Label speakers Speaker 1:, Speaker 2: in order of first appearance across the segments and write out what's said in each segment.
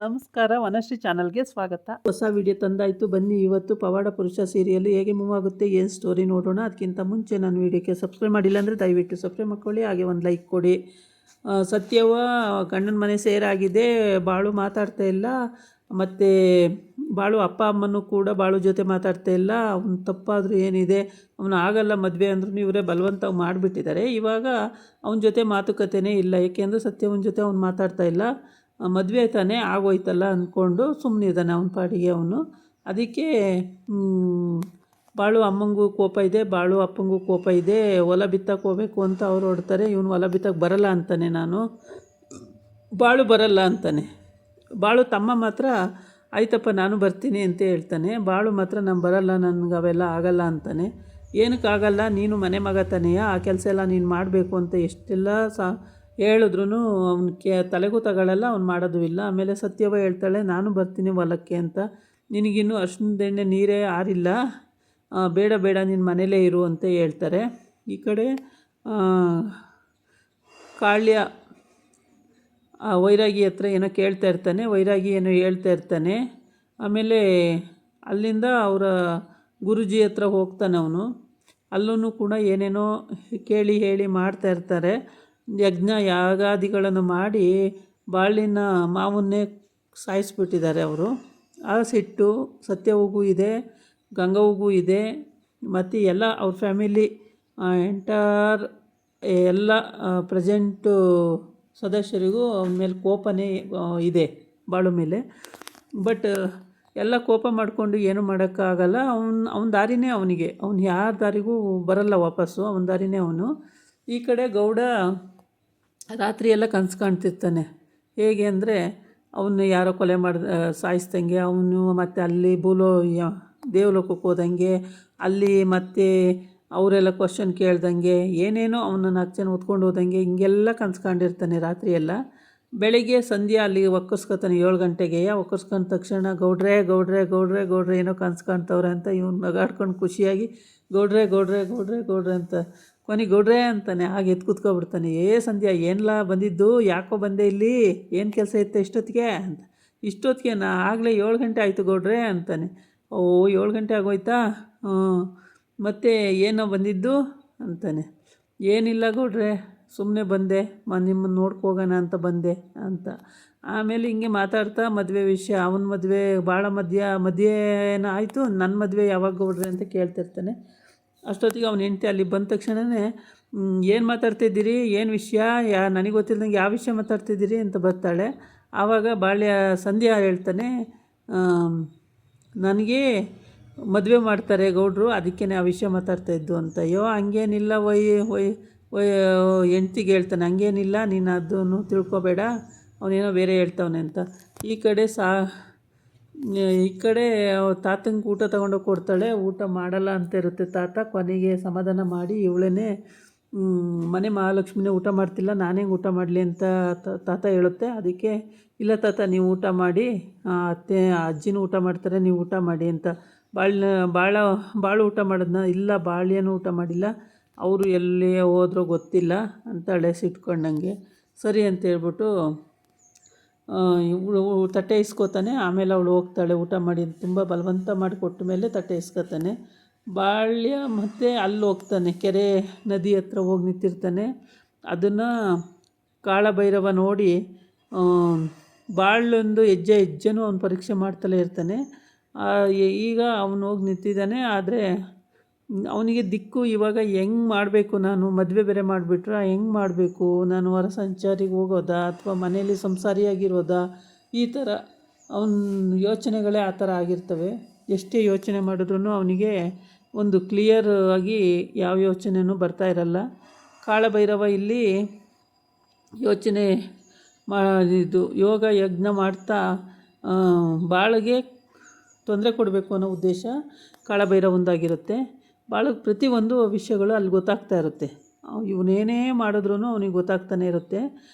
Speaker 1: ನಮಸ್ಕಾರ, ವನಶ್ರೀ ಚಾನಲ್ಗೆ ಸ್ವಾಗತ. ಹೊಸ ವಿಡಿಯೋ ತಂದಾಯಿತು. ಬನ್ನಿ ಇವತ್ತು ಪವಾಡ ಪುರುಷ ಸೀರಿಯಲ್ ಹೇಗೆ ಮೂವ್ ಆಗುತ್ತೆ, ಏನು ಸ್ಟೋರಿ ನೋಡೋಣ. ಅದಕ್ಕಿಂತ ಮುಂಚೆ ನಾನು ವಿಡಿಯೋಕ್ಕೆ ಸಬ್ಸ್ಕ್ರೈಬ್ ಮಾಡಿಲ್ಲ ಅಂದರೆ ದಯವಿಟ್ಟು ಸಬ್ಸ್ಕ್ರೈಬ್ ಮಾಡ್ಕೊಳ್ಳಿ, ಹಾಗೆ ಒಂದು ಲೈಕ್ ಕೊಡಿ. ಸತ್ಯವ ಗಂಡನ ಮನೆ ಸೇರಾಗಿದೆ. ಬಾಳು ಮಾತಾಡ್ತಾ ಇಲ್ಲ, ಮತ್ತು ಬಾಳು ಅಪ್ಪ ಅಮ್ಮನೂ ಕೂಡ ಬಾಳು ಜೊತೆ ಮಾತಾಡ್ತಾ ಇಲ್ಲ. ಅವ್ನು ತಪ್ಪಾದರೂ ಏನಿದೆ, ಅವನು ಆಗಲ್ಲ ಮದುವೆ ಅಂದ್ರೂ ಇವರೇ ಬಲವಂತ ಮಾಡಿಬಿಟ್ಟಿದ್ದಾರೆ. ಇವಾಗ ಅವನ ಜೊತೆ ಮಾತುಕತೆನೇ ಇಲ್ಲ, ಏಕೆಂದರೆ ಸತ್ಯವನ ಜೊತೆ ಅವ್ನು ಮಾತಾಡ್ತಾ ಇಲ್ಲ. ಮದುವೆ ತಾನೇ ಆಗೋಯ್ತಲ್ಲ ಅಂದ್ಕೊಂಡು ಸುಮ್ಮನಿದ್ದಾನೆ ಅವನ ಪಾಡಿಗೆ ಅವನು. ಅದಕ್ಕೆ ಬಾಳು ಅಮ್ಮಂಗೂ ಕೋಪ ಇದೆ, ಬಾಳು ಅಪ್ಪಂಗೂ ಕೋಪ ಇದೆ. ಹೊಲ ಬಿತ್ತಕ್ಕೆ ಹೋಗಬೇಕು ಅಂತ ಅವ್ರು ಹೊಡ್ತಾರೆ. ಇವನು ಹೊಲ ಬಿತ್ತಕ್ಕೆ ಬರಲ್ಲ ಅಂತಾನೆ, ಬಾಳು ಬರಲ್ಲ ಅಂತಾನೆ. ಬಾಳು ತಮ್ಮ ಮಾತ್ರ ಆಯ್ತಪ್ಪ ನಾನು ಬರ್ತೀನಿ ಅಂತ ಹೇಳ್ತಾನೆ. ಬಾಳು ಮಾತ್ರ ನಾನು ಬರಲ್ಲ, ನನಗೆ ಅವೆಲ್ಲ ಆಗಲ್ಲ ಅಂತಾನೆ. ಏನಕ್ಕಾಗಲ್ಲ, ನೀನು ಮನೆ ಮಗ ತಾನೆಯಾ, ಆ ಕೆಲಸ ಎಲ್ಲ ನೀನು ಮಾಡಬೇಕು ಅಂತ ಎಷ್ಟೆಲ್ಲ ಹೇಳಿದ್ರೂ ಅವ್ನು ತಲೆಗೂ ತಗೊಳ್ಳಲ್ಲ, ಅವ್ನು ಮಾಡೋದು ಇಲ್ಲ. ಆಮೇಲೆ ಸತ್ಯವ ಹೇಳ್ತಾಳೆ, ನಾನು ಬರ್ತೀನಿ ಹೊಲಕ್ಕೆ ಅಂತ. ನಿನಗಿನ್ನೂ ಅರ್ಶಿಣದ ಎಣ್ಣೆ ನೀರೇ ಆರಿಲ್ಲ, ಬೇಡ ಬೇಡ ನೀನು ಮನೇಲೇ ಇರು ಅಂತ ಹೇಳ್ತಾರೆ. ಈ ಕಡೆ ಕಾಳ್ಯ ವೈರಾಗಿ ಹತ್ರ ಏನೋ ಕೇಳ್ತಾ ಇರ್ತಾನೆ, ವೈರಾಗಿ ಏನೋ ಹೇಳ್ತಾ ಇರ್ತಾನೆ. ಆಮೇಲೆ ಅಲ್ಲಿಂದ ಅವರ ಗುರುಜಿ ಹತ್ರ ಹೋಗ್ತಾನೆ ಅವನು. ಅಲ್ಲೂ ಕೂಡ ಏನೇನೋ ಕೇಳಿ ಹೇಳಿ ಮಾಡ್ತಾ ಇರ್ತಾರೆ. ಯಜ್ಞ ಯಾಗಾದಿಗಳನ್ನು ಮಾಡಿ ಬಾಳಿನ ಮಾವನ್ನೇ ಸಾಯಿಸ್ಬಿಟ್ಟಿದ್ದಾರೆ ಅವರು. ಆ ಸಿಟ್ಟು ಸತ್ಯವ್ಗೂ ಇದೆ, ಗಂಗವ್ಗೂ ಇದೆ, ಮತ್ತು ಎಲ್ಲ ಅವ್ರ ಫ್ಯಾಮಿಲಿ ಎಂಟರ್ ಎಲ್ಲ ಪ್ರೆಸೆಂಟು ಸದಸ್ಯರಿಗೂ ಅವನ ಮೇಲೆ ಕೋಪನೇ ಇದೆ, ಬಾಳು ಮೇಲೆ. ಬಟ್ ಎಲ್ಲ ಕೋಪ ಮಾಡಿಕೊಂಡು ಏನೂ ಮಾಡೋಕ್ಕಾಗಲ್ಲ. ಅವನ ದಾರಿನೇ ಅವನಿಗೆ, ಅವ್ನು ಯಾರ ದಾರಿಗೂ ಬರಲ್ಲ ವಾಪಸ್ಸು, ಅವನ ದಾರಿನೇ ಅವನು. ಈ ಕಡೆ ಗೌಡ ರಾತ್ರಿ ಎಲ್ಲ ಕನಸು ಕಾಣ್ತಿರ್ತಾನೆ. ಹೇಗೆ ಅಂದರೆ ಅವನು ಯಾರೋ ಕೊಲೆ ಸಾಯಿಸ್ದಂಗೆ, ಅವನು ಮತ್ತು ಅಲ್ಲಿ ದೇವಲೋಕಕ್ಕೆ ಹೋದಂಗೆ, ಅಲ್ಲಿ ಮತ್ತು ಅವರೆಲ್ಲ ಕ್ವಶನ್ ಕೇಳ್ದಂಗೆ, ಏನೇನೋ ಅವನನ್ನು 4 ಜನ ಹೊತ್ಕೊಂಡು ಹೋದಂಗೆ ಹಿಂಗೆಲ್ಲ ಕನಸು ಕಂಡಿರ್ತಾನೆ ರಾತ್ರಿ ಎಲ್ಲ. ಬೆಳಗ್ಗೆ ಸಂಧ್ಯಾ ಅಲ್ಲಿ ಒಕ್ಕರ್ಸ್ಕೊತಾನೆ 7 ಗಂಟೆಗೆ. ಒಕ್ಕರ್ಸ್ಕೊಂಡ ತಕ್ಷಣ ಗೌಡ್ರೆ ಗೌಡ್ರೆ ಗೌಡ್ರೆ ಗೌಡ್ರೆ ಏನೋ ಕನಸು ಕಾಣ್ತವ್ರೆ ಅಂತ ಇವನು ನಗಾಡ್ಕೊಂಡು ಖುಷಿಯಾಗಿ ಗೌಡ್ರೆ ಗೌಡ್ರೆ ಗೌಡ್ರೆ ಗೌಡ್ರೆ ಅಂತ ಕೊನೆಗೆ ಗೌಡ್ರೆ ಅಂತಾನೆ. ಹಾಗೆ ಎದ್ದು ಕೂತ್ಕೊಬಿಡ್ತಾನೆ. ಸಂಧ್ಯಾ ಏನಲ್ಲ ಬಂದಿದ್ದು, ಯಾಕೋ ಬಂದೆ ಇಲ್ಲಿ, ಏನು ಕೆಲಸ ಇತ್ತು ಇಷ್ಟೊತ್ತಿಗೆ ಅಂತ. ಇಷ್ಟೊತ್ತಿಗೆ ಆಗಲೇ 7 ಗಂಟೆ ಆಯಿತು ಗೌಡ್ರೆ ಅಂತಾನೆ. 7 ಗಂಟೆ ಆಗೋಯ್ತಾ, ಮತ್ತು ಏನೋ ಬಂದಿದ್ದು ಅಂತಾನೆ. ಏನಿಲ್ಲ ಗೌಡ್ರೆ, ಸುಮ್ಮನೆ ಬಂದೆ, ನಿಮ್ಮನ್ನು ನೋಡ್ಕೋಗೋಣ ಅಂತ ಬಂದೆ ಅಂತ. ಆಮೇಲೆ ಹಿಂಗೆ ಮಾತಾಡ್ತಾ ಮದುವೆ ವಿಷಯ, ಅವನ ಮದುವೆ ಭಾಳ ಮದುವೆನ ಆಯಿತು, ನನ್ನ ಮದುವೆ ಯಾವಾಗ ಗೌಡ್ರೆ ಅಂತ ಕೇಳ್ತಿರ್ತಾನೆ. ಅಷ್ಟೊತ್ತಿಗೆ ಅವನ ಹೆಂಡತಿ ಅಲ್ಲಿ ಬಂದ ತಕ್ಷಣವೇ ಏನು ಮಾತಾಡ್ತಿದ್ದೀರಿ, ಏನು ವಿಷಯ, ನನಗೆ ಗೊತ್ತಿಲ್ಲದಂಗೆ ಯಾವ ವಿಷಯ ಮಾತಾಡ್ತಿದ್ದೀರಿ ಅಂತ ಬರ್ತಾಳೆ. ಆವಾಗ ಸಂಧ್ಯಾ ಹೇಳ್ತಾನೆ, ನನಗೆ ಮದುವೆ ಮಾಡ್ತಾರೆ ಗೌಡ್ರು, ಅದಕ್ಕೇ ಆ ವಿಷಯ ಮಾತಾಡ್ತಾಯಿದ್ದು ಅಂತ. ಅಯ್ಯೋ ಹಂಗೇನಿಲ್ಲ ಹೆಂಡ್ತಿಗೆ ಹೇಳ್ತಾನೆ, ಹಂಗೇನಿಲ್ಲ, ನೀನು ಅದನ್ನು ತಿಳ್ಕೊಬೇಡ, ಅವನೇನೋ ಬೇರೆ ಹೇಳ್ತವನೆ ಅಂತ. ಈ ಕಡೆ ತಾತಂಗೆ ಊಟ ತೊಗೊಂಡೋಗಿ ಕೊಡ್ತಾಳೆ. ಊಟ ಮಾಡಲ್ಲ ಅಂತ ಇರುತ್ತೆ ತಾತ. ಕೊನೆಗೆ ಸಮಾಧಾನ ಮಾಡಿ ಇವಳೇ ಮನೆ ಮಹಾಲಕ್ಷ್ಮಿನೇ ಊಟ ಮಾಡ್ತಿಲ್ಲ, ನಾನೇ ಊಟ ಮಾಡಲಿ ಅಂತ ತಾತ ಹೇಳುತ್ತೆ. ಅದಕ್ಕೆ ಇಲ್ಲ ತಾತ ನೀವು ಊಟ ಮಾಡಿ, ಅಜ್ಜಿನೂ ಊಟ ಮಾಡ್ತಾರೆ, ನೀವು ಊಟ ಮಾಡಿ ಅಂತ. ಬಾಳು ಊಟ ಮಾಡಿದ್ನ, ಇಲ್ಲ ಬಾಳ್ಯನೂ ಊಟ ಮಾಡಿಲ್ಲ, ಅವರು ಎಲ್ಲಿ ಹೋದ್ರೋ ಗೊತ್ತಿಲ್ಲ ಅಂತಾಳೆ ಸಿಟ್ಕೊಂಡಂಗೆ. ಸರಿ ಅಂತ ಹೇಳ್ಬಿಟ್ಟು ಇವಳು ತಟ್ಟೆ ಇಸ್ಕೋತಾನೆ. ಆಮೇಲೆ ಅವಳು ಹೋಗ್ತಾಳೆ ಊಟ ಮಾಡಿ, ತುಂಬ ಬಲವಂತ ಮಾಡಿ ಕೊಟ್ಟ ಮೇಲೆ ತಟ್ಟೆ ಇಸ್ಕೊತಾನೆ. ಬಾಳ್ಯ ಮತ್ತು ಅಲ್ಲಿ ಹೋಗ್ತಾನೆ, ಕೆರೆ ನದಿ ಹತ್ರ ಹೋಗಿ ನಿಂತಿರ್ತಾನೆ. ಅದನ್ನು ಕಾಳಭೈರವ ನೋಡಿ ಬಾಳೊಂದು ಹೆಜ್ಜೆನೂ ಅವನು ಪರೀಕ್ಷೆ ಮಾಡ್ತಲೇ ಇರ್ತಾನೆ. ಈಗ ಅವನು ಹೋಗಿ ನಿಂತಿದ್ದಾನೆ. ಆದರೆ ಅವನಿಗೆ ದಿಕ್ಕು ಇವಾಗ ಹೆಂಗೆ ಮಾಡಬೇಕು, ನಾನು ಮದುವೆ ಬೇರೆ ಮಾಡಿಬಿಟ್ರೆ ಹೆಂಗೆ ಮಾಡಬೇಕು, ನಾನು ಹೊರ ಸಂಚಾರಿಗೆ ಹೋಗೋದಾ ಅಥವಾ ಮನೇಲಿ ಸಂಸಾರಿಯಾಗಿರೋದಾ, ಈ ಥರ ಅವನ ಯೋಚನೆಗಳೇ ಆ ಥರ ಆಗಿರ್ತವೆ. ಎಷ್ಟೇ ಯೋಚನೆ ಮಾಡಿದ್ರೂ ಅವನಿಗೆ ಒಂದು ಕ್ಲಿಯರ್ ಆಗಿ ಯಾವ ಯೋಚನೆಯೂ ಬರ್ತಾ ಇರಲ್ಲ. ಕಾಳಭೈರವ ಇಲ್ಲಿ ಯೋಚನೆ ಯೋಗ ಯಜ್ಞ ಮಾಡ್ತಾ ಬಾಳಿಗೆ ತೊಂದರೆ ಕೊಡಬೇಕು ಅನ್ನೋ ಉದ್ದೇಶ ಕಾಳಭೈರವಂದಾಗಿರುತ್ತೆ. ಬಾಳಿಗೆ ಪ್ರತಿಯೊಂದು ವಿಷಯಗಳು ಅಲ್ಲಿ ಗೊತ್ತಾಗ್ತಾ ಇರುತ್ತೆ. ಇವನೇನೇ ಮಾಡಿದ್ರೂ ಅವನಿಗೆ ಗೊತ್ತಾಗ್ತಾನೆ ಇರುತ್ತೆ.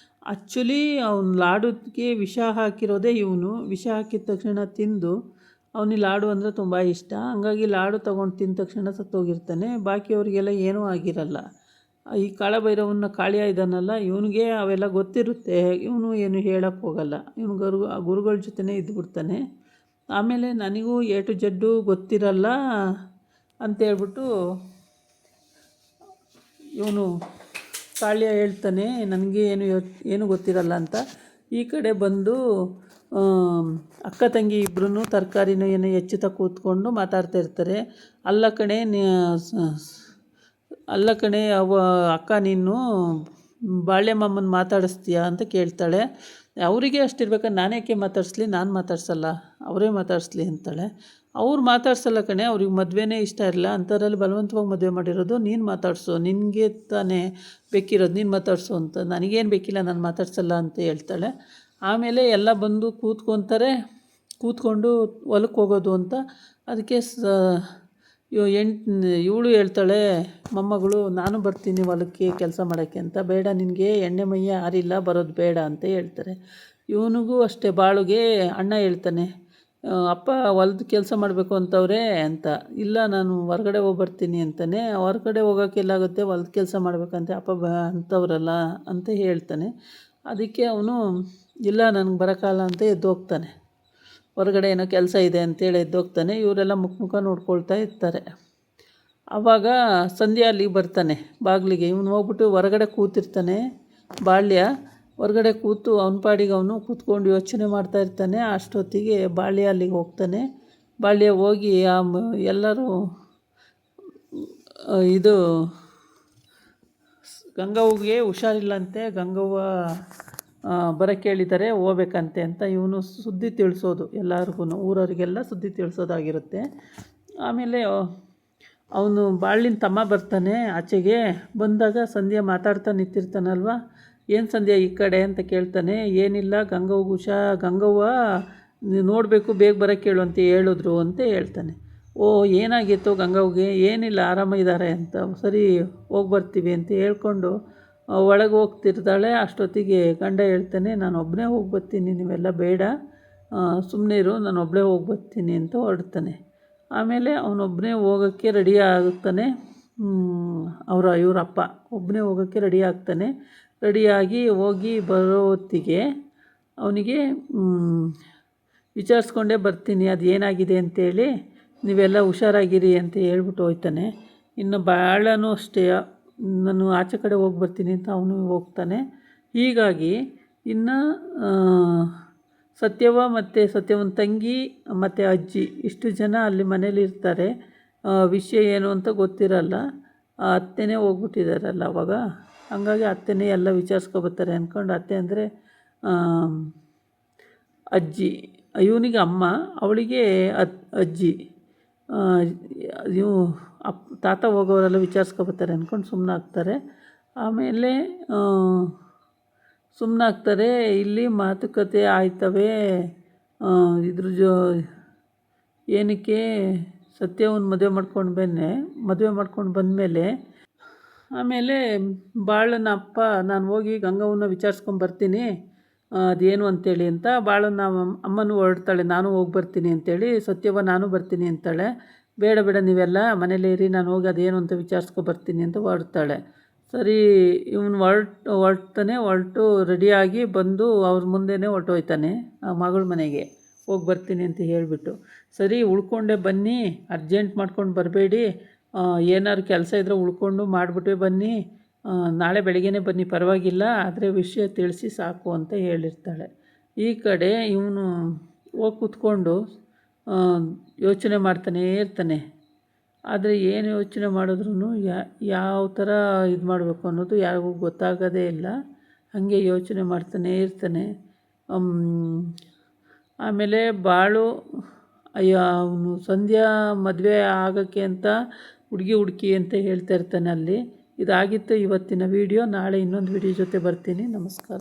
Speaker 1: ಆ್ಯಕ್ಚುಲಿ ಅವನು ಲಾಡುಗೆ ವಿಷ ಹಾಕಿರೋದೇ ಇವನು. ವಿಷ ಹಾಕಿದ ತಕ್ಷಣ ತಿಂದು, ಅವನಿಗೆ ಲಾಡು ಅಂದರೆ ತುಂಬ ಇಷ್ಟ, ಹಂಗಾಗಿ ಲಾಡು ತೊಗೊಂಡು ತಿಂದ ತಕ್ಷಣ ಸತ್ತೋಗಿರ್ತಾನೆ. ಬಾಕಿಯವ್ರಿಗೆಲ್ಲ ಏನೂ ಆಗಿರಲ್ಲ. ಈ ಕಾಳಭೈರವನ ಕಾಳಿಯ ಇದ್ದಾನಲ್ಲ, ಇವನಿಗೆ ಅವೆಲ್ಲ ಗೊತ್ತಿರುತ್ತೆ. ಇವನು ಏನು ಹೇಳಕ್ಕೆ ಹೋಗಲ್ಲ. ಇವನು ಗುರುಗಳ ಜೊತೆನೇ ಇದ್ದುಬಿಡ್ತಾನೆ. ಆಮೇಲೆ ನನಗೂ ಎ ಟು ಜಡ್ಡು ಗೊತ್ತಿರಲ್ಲ ಅಂತೇಳ್ಬಿಟ್ಟು ಇವನು ಕಾಳ್ಯ ಹೇಳ್ತಾನೆ, ನನಗೆ ಏನು ಗೊತ್ತಿರಲ್ಲ ಅಂತ. ಈ ಕಡೆ ಬಂದು ಅಕ್ಕ ತಂಗಿ ಇಬ್ಬರೂ ತರಕಾರಿನ ಏನೋ ಹೆಚ್ಚುತ್ತಾ ಕೂತ್ಕೊಂಡು ಮಾತಾಡ್ತಾ ಇರ್ತಾರೆ. ಅಲ್ಲ ಕಣೆ ಅಕ್ಕ ನೀನು ಬಾಳ್ಯಮ್ಮನ ಮಾತಾಡಿಸ್ತೀಯಾ ಅಂತ ಕೇಳ್ತಾಳೆ. ಅವರಿಗೆ ಅಷ್ಟಿರ್ಬೇಕಾದ್ರೆ ನಾನೇಕೆ ಮಾತಾಡಿಸ್ಲಿ, ನಾನು ಮಾತಾಡ್ಸಲ್ಲ, ಅವರೇ ಮಾತಾಡಿಸ್ಲಿ ಅಂತಾಳೆ. ಅವ್ರು ಮಾತಾಡ್ಸಲ್ಲ ಕಣೆ, ಅವ್ರಿಗೆ ಮದುವೆನೇ ಇಷ್ಟ ಇರಲ್ಲ, ಅಂಥದ್ರಲ್ಲಿ ಬಲವಂತವಾಗಿ ಮದುವೆ ಮಾಡಿರೋದು, ನೀನು ಮಾತಾಡಿಸು, ನಿನಗೆ ತಾನೇ ಬೇಕಿರೋದು, ನೀನು ಮಾತಾಡಿಸು ಅಂತ. ನನಗೇನು ಬೇಕಿಲ್ಲ, ನಾನು ಮಾತಾಡ್ಸಲ್ಲ ಅಂತ ಹೇಳ್ತಾಳೆ. ಆಮೇಲೆ ಎಲ್ಲ ಬಂದು ಕೂತ್ಕೊಂಡು ಹೊಲಕ್ಕೆ ಹೋಗೋದು ಅಂತ. ಅದಕ್ಕೆ ಇವಳು ಹೇಳ್ತಾಳೆ, ಮೊಮ್ಮಗಳು, ನಾನು ಬರ್ತೀನಿ ಹೊಲಕ್ಕೆ ಕೆಲಸ ಮಾಡೋಕ್ಕೆ ಅಂತ. ಬೇಡ, ನಿನಗೆ ಎಣ್ಣೆ ಮೈಯ ಆರಿಲ್ಲ, ಬರೋದು ಬೇಡ ಅಂತ ಹೇಳ್ತಾರೆ. ಇವನಿಗೂ ಅಷ್ಟೇ, ಬಾಳುಗೆ ಅಣ್ಣ ಹೇಳ್ತಾನೆ, ಅಪ್ಪ ಹೊಲ್ದ ಕೆಲಸ ಮಾಡಬೇಕು ಅಂತವ್ರೆ ಅಂತ. ಇಲ್ಲ, ನಾನು ಹೊರಗಡೆ ಹೋಗ್ಬರ್ತೀನಿ ಅಂತಾನೆ. ಹೊರಗಡೆ ಹೋಗೋಕ್ಕೆಲ್ಲಾಗುತ್ತೆ, ಹೊಲ್ದ ಕೆಲಸ ಮಾಡಬೇಕಂತೆ ಅಪ್ಪ ಅಂತವ್ರಲ್ಲ ಅಂತ ಹೇಳ್ತಾನೆ. ಅದಕ್ಕೆ ಅವನು ಇಲ್ಲ, ನನಗೆ ಬರೋಕ್ಕಲ್ಲ ಅಂತ ಎದ್ದೋಗ್ತಾನೆ. ಹೊರಗಡೆ ಏನೋ ಕೆಲಸ ಇದೆ ಅಂತೇಳಿ ಎದ್ದೋಗ್ತಾನೆ. ಇವರೆಲ್ಲ ಮುಖ ನೋಡ್ಕೊಳ್ತಾ ಇರ್ತಾರೆ. ಆವಾಗ ಸಂಧ್ಯಾ ಅಲ್ಲಿಗೆ ಬರ್ತಾನೆ ಬಾಗಿಲಿಗೆ. ಇವನು ಹೋಗ್ಬಿಟ್ಟು ಹೊರಗಡೆ ಕೂತಿರ್ತಾನೆ. ಬಾಳ್ಯ ಹೊರಗಡೆ ಕೂತು ಅವನ ಪಾಡಿಗೆ ಅವನು ಕೂತ್ಕೊಂಡು ಯೋಚನೆ ಮಾಡ್ತಾ ಇರ್ತಾನೆ. ಅಷ್ಟೊತ್ತಿಗೆ ಬಾಳ್ಯ ಅಲ್ಲಿಗೆ ಹೋಗ್ತಾನೆ. ಬಾಳ್ಯ ಹೋಗಿ ಎಲ್ಲರೂ ಇದು ಗಂಗವ್ವಗೆ ಹುಷಾರಿಲ್ಲಂತೆ, ಗಂಗವ್ವ ಬರೋಕ್ಕೆ ಹೇಳಿದ್ದಾರೆ, ಹೋಗ್ಬೇಕಂತೆ ಅಂತ ಇವನು ಸುದ್ದಿ ತಿಳಿಸೋದು ಎಲ್ಲರಿಗೂ, ಊರವರಿಗೆಲ್ಲ ಸುದ್ದಿ ತಿಳಿಸೋದಾಗಿರುತ್ತೆ. ಆಮೇಲೆ ಅವನು ಬಾಳಿನ ತಮ್ಮ ಬರ್ತಾನೆ ಆಚೆಗೆ. ಬಂದಾಗ ಸಂಧ್ಯಾ ಮಾತಾಡ್ತಾ ನಿಂತಿರ್ತಾನಲ್ವ, ಏನು ಸಂಧ್ಯಾ ಈ ಕಡೆ ಅಂತ ಕೇಳ್ತಾನೆ. ಏನಿಲ್ಲ, ಗಂಗವ್ವ ನೋಡಬೇಕು, ಬೇಗ ಬರೋಕ್ಕೆ ಹೇಳು ಅಂತ ಹೇಳಿದ್ರು ಅಂತ ಹೇಳ್ತಾನೆ. ಓ, ಏನಾಗಿತ್ತು ಗಂಗವ್ಗೆ? ಏನಿಲ್ಲ, ಆರಾಮಿದ್ದಾರೆ ಅಂತ. ಸರಿ, ಹೋಗಿ ಬರ್ತೀವಿ ಅಂತ ಹೇಳ್ಕೊಂಡು ಒಳಗೆ ಹೋಗ್ತಿರ್ತಾಳೆ. ಅಷ್ಟೊತ್ತಿಗೆ ಗಂಡ ಹೇಳ್ತಾನೆ, ನಾನು ಒಬ್ಬನೇ ಹೋಗಿ ಬರ್ತೀನಿ, ನೀವೆಲ್ಲ ಬೇಡ, ಸುಮ್ಮನೆ ಇರು, ನಾನು ಒಬ್ಬಳೇ ಹೋಗಿ ಬರ್ತೀನಿ ಅಂತ ಹೊರಡ್ತಾನೆ. ಆಮೇಲೆ ಅವನೊಬ್ಬನೇ ಹೋಗೋಕ್ಕೆ ರೆಡಿ ಆಗುತ್ತಾನೆ. ಇವರಪ್ಪ ಒಬ್ಬನೇ ಹೋಗೋಕ್ಕೆ ರೆಡಿ ಆಗ್ತಾನೆ. ರೆಡಿಯಾಗಿ ಹೋಗಿ ಬರೋ ಹೊತ್ತಿಗೆ ಅವನಿಗೆ ವಿಚಾರಿಸ್ಕೊಂಡೇ ಬರ್ತೀನಿ, ಅದು ಏನಾಗಿದೆ ಅಂತೇಳಿ, ನೀವೆಲ್ಲ ಹುಷಾರಾಗಿರಿ ಅಂತ ಹೇಳ್ಬಿಟ್ಟು ಹೋಗ್ತಾನೆ. ಇನ್ನು ಬಾಳನೂ ಅಷ್ಟೇ, ನಾನು ಆಚೆ ಕಡೆ ಹೋಗಿ ಬರ್ತೀನಿ ಅಂತ ಅವನು ಹೋಗ್ತಾನೆ. ಹೀಗಾಗಿ ಇನ್ನು ಸತ್ಯವ್ವ ಮತ್ತು ಸತ್ಯವ್ವನ ತಂಗಿ ಮತ್ತು ಅಜ್ಜಿ ಇಷ್ಟು ಜನ ಅಲ್ಲಿ ಮನೇಲಿ ಇರ್ತಾರೆ. ವಿಷಯ ಏನು ಅಂತ ಗೊತ್ತಿರಲ್ಲ. ಅತ್ತೆನೇ ಹೋಗ್ಬಿಟ್ಟಿದ್ದಾರಲ್ಲ ಅವಾಗ. ಹಂಗಾಗಿ ಅತ್ತೆನೇ ಎಲ್ಲ ವಿಚಾರಿಸ್ಕೊಬರ್ತಾರೆ ಅಂದ್ಕೊಂಡು. ಅತ್ತೆ ಅಂದರೆ ಅಜ್ಜಿ, ಇವನಿಗೆ ಅಮ್ಮ, ಅವಳಿಗೆ ಅಜ್ಜಿ. ತಾತ ಹೋಗೋರೆಲ್ಲ ವಿಚಾರಿಸ್ಕೊಬರ್ತಾರೆ ಅಂದ್ಕೊಂಡು ಸುಮ್ಮನಾಗ್ತಾರೆ. ಆಮೇಲೆ ಸುಮ್ಮನಾಗ್ತಾರೆ. ಇಲ್ಲಿ ಮಾತುಕತೆ ಆಯ್ತವೆ. ಏನಕ್ಕೆ ಸತ್ಯವನ್ನು ಮದುವೆ ಮಾಡ್ಕೊಂಡು ಬಂದಮೇಲೆ ಆಮೇಲೆ ಬಾಳನ ಅಪ್ಪ, ನಾನು ಹೋಗಿ ಗಂಗವ್ವನ ವಿಚಾರಿಸ್ಕೊಂಬರ್ತೀನಿ ಅದೇನು ಅಂತೇಳಿ ಅಂತ. ಬಾಳನ ಅಮ್ಮನೂ ಹೊರಡ್ತಾಳೆ, ನಾನು ಹೋಗಿ ಬರ್ತೀನಿ ಅಂತೇಳಿ. ಸತ್ಯವ್ವ ನಾನು ಬರ್ತೀನಿ ಅಂತಾಳೆ. ಬೇಡ ನೀವೆಲ್ಲ ಮನೇಲೇ ಇರಿ, ನಾನು ಹೋಗಿ ಅದೇನು ಅಂತ ವಿಚಾರಿಸ್ಕೊಬರ್ತೀನಿ ಅಂತ ಹೊರಡ್ತಾಳೆ. ಸರಿ, ಇವನು ಹೊರಟು ರೆಡಿಯಾಗಿ ಬಂದು ಅವ್ರ ಮುಂದೆನೇ ಹೊರಟೋಯ್ತಾನೆ ಮಗಳ ಮನೆಗೆ. ಹೋಗಿ ಬರ್ತೀನಿ ಅಂತ ಹೇಳಿಬಿಟ್ಟು. ಸರಿ, ಉಳ್ಕೊಂಡೇ ಬನ್ನಿ, ಅರ್ಜೆಂಟ್ ಮಾಡ್ಕೊಂಡು ಬರಬೇಡಿ, ಏನಾದ್ರು ಕೆಲಸ ಇದ್ದರೆ ಉಳ್ಕೊಂಡು ಮಾಡಿಬಿಟ್ಟೇ ಬನ್ನಿ, ನಾಳೆ ಬೆಳಗ್ಗೆನೇ ಬನ್ನಿ ಪರವಾಗಿಲ್ಲ, ಆದರೆ ವಿಷಯ ತಿಳಿಸಿ ಸಾಕು ಅಂತ ಹೇಳಿರ್ತಾಳೆ. ಈ ಕಡೆ ಇವನು ಹೋಗಿ ಕೂತ್ಕೊಂಡು ಯೋಚನೆ ಮಾಡ್ತಾನೇ ಇರ್ತಾನೆ. ಆದರೆ ಏನು ಯೋಚನೆ ಮಾಡಿದ್ರೂ ಯಾವ ಥರ ಇದು ಮಾಡಬೇಕು ಅನ್ನೋದು ಯಾರಿಗೂ ಗೊತ್ತಾಗೋದೇ ಇಲ್ಲ. ಹಾಗೆ ಯೋಚನೆ ಮಾಡ್ತಾನೇ ಇರ್ತಾನೆ. ಆಮೇಲೆ ಬಾಳು ಅವನು ಸಂಧ್ಯಾ ಮದುವೆ ಆಗೋಕ್ಕೆ ಅಂತ ಹುಡುಕಿ ಅಂತ ಹೇಳ್ತಾ ಇರ್ತಾನೆ ಅಲ್ಲಿ. ಇದಾಗಿತ್ತು ಇವತ್ತಿನ ವಿಡಿಯೋ. ನಾಳೆ ಇನ್ನೊಂದು ವಿಡಿಯೋ ಜೊತೆ ಬರ್ತೀನಿ. ನಮಸ್ಕಾರ.